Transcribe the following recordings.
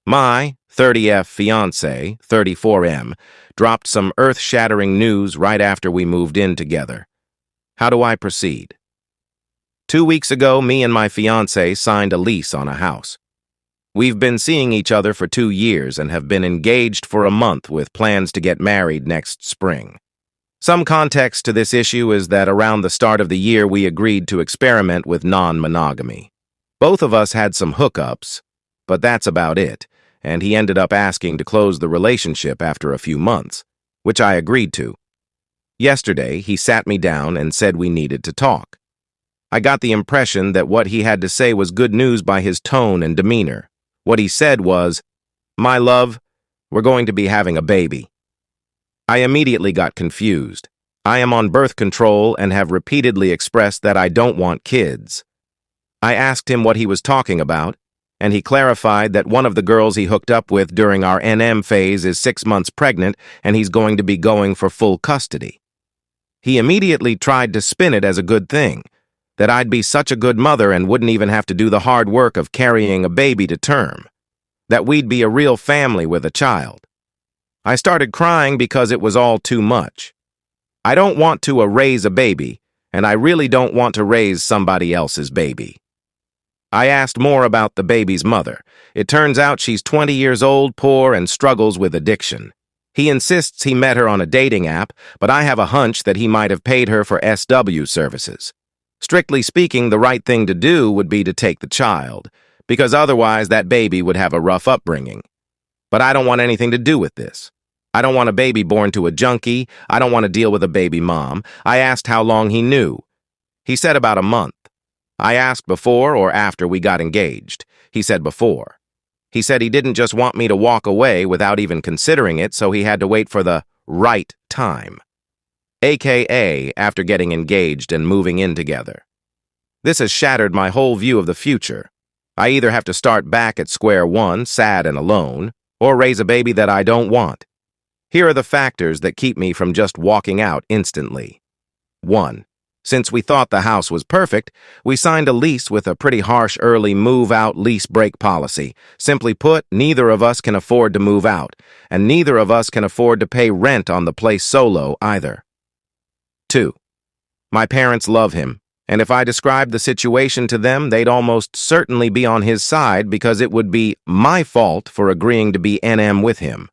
My 30F fiance, 34M, dropped some earth-shattering news right after we moved in together. How do I proceed? 2 weeks ago, me and my fiance signed a lease on a house. We've been seeing each other for 2 years and have been engaged for a month with plans to get married next spring. Some context to this issue is that around the start of the year we agreed to experiment with non-monogamy. Both of us had some hookups, but that's about it, and he ended up asking to close the relationship after a few months, which I agreed to. Yesterday, he sat me down and said we needed to talk. I got the impression that what he had to say was good news by his tone and demeanor. What he said was, "My love, we're going to be having a baby." I immediately got confused. I am on birth control and have repeatedly expressed that I don't want kids. I asked him what he was talking about, and he clarified that one of the girls he hooked up with during our NM phase is 6 months pregnant and he's going to be going for full custody. He immediately tried to spin it as a good thing, that I'd be such a good mother and wouldn't even have to do the hard work of carrying a baby to term, that we'd be a real family with a child. I started crying because it was all too much. I don't want to raise a baby, and I really don't want to raise somebody else's baby. I asked more about the baby's mother. It turns out she's 20 years old, poor, and struggles with addiction. He insists he met her on a dating app, but I have a hunch that he might have paid her for SW services. Strictly speaking, the right thing to do would be to take the child, because otherwise that baby would have a rough upbringing. But I don't want anything to do with this. I don't want a baby born to a junkie. I don't want to deal with a baby mom. I asked how long he knew. He said about a month. I asked before or after we got engaged. He said before. He said he didn't just want me to walk away without even considering it, so he had to wait for the right time. AKA after getting engaged and moving in together. This has shattered my whole view of the future. I either have to start back at square one, sad and alone, or raise a baby that I don't want. Here are the factors that keep me from just walking out instantly. 1. Since we thought the house was perfect, we signed a lease with a pretty harsh early move-out lease break policy. Simply put, neither of us can afford to move out, and neither of us can afford to pay rent on the place solo either. 2. My parents love him, and if I described the situation to them, they'd almost certainly be on his side because it would be my fault for agreeing to be NM with him.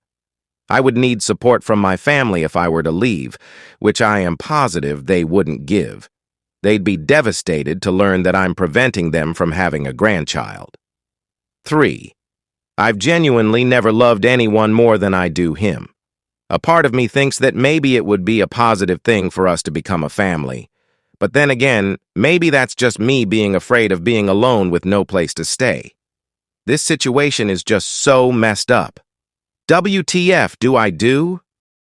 I would need support from my family if I were to leave, which I am positive they wouldn't give. They'd be devastated to learn that I'm preventing them from having a grandchild. 3. I've genuinely never loved anyone more than I do him. A part of me thinks that maybe it would be a positive thing for us to become a family. But then again, maybe that's just me being afraid of being alone with no place to stay. This situation is just so messed up. WTF do I do?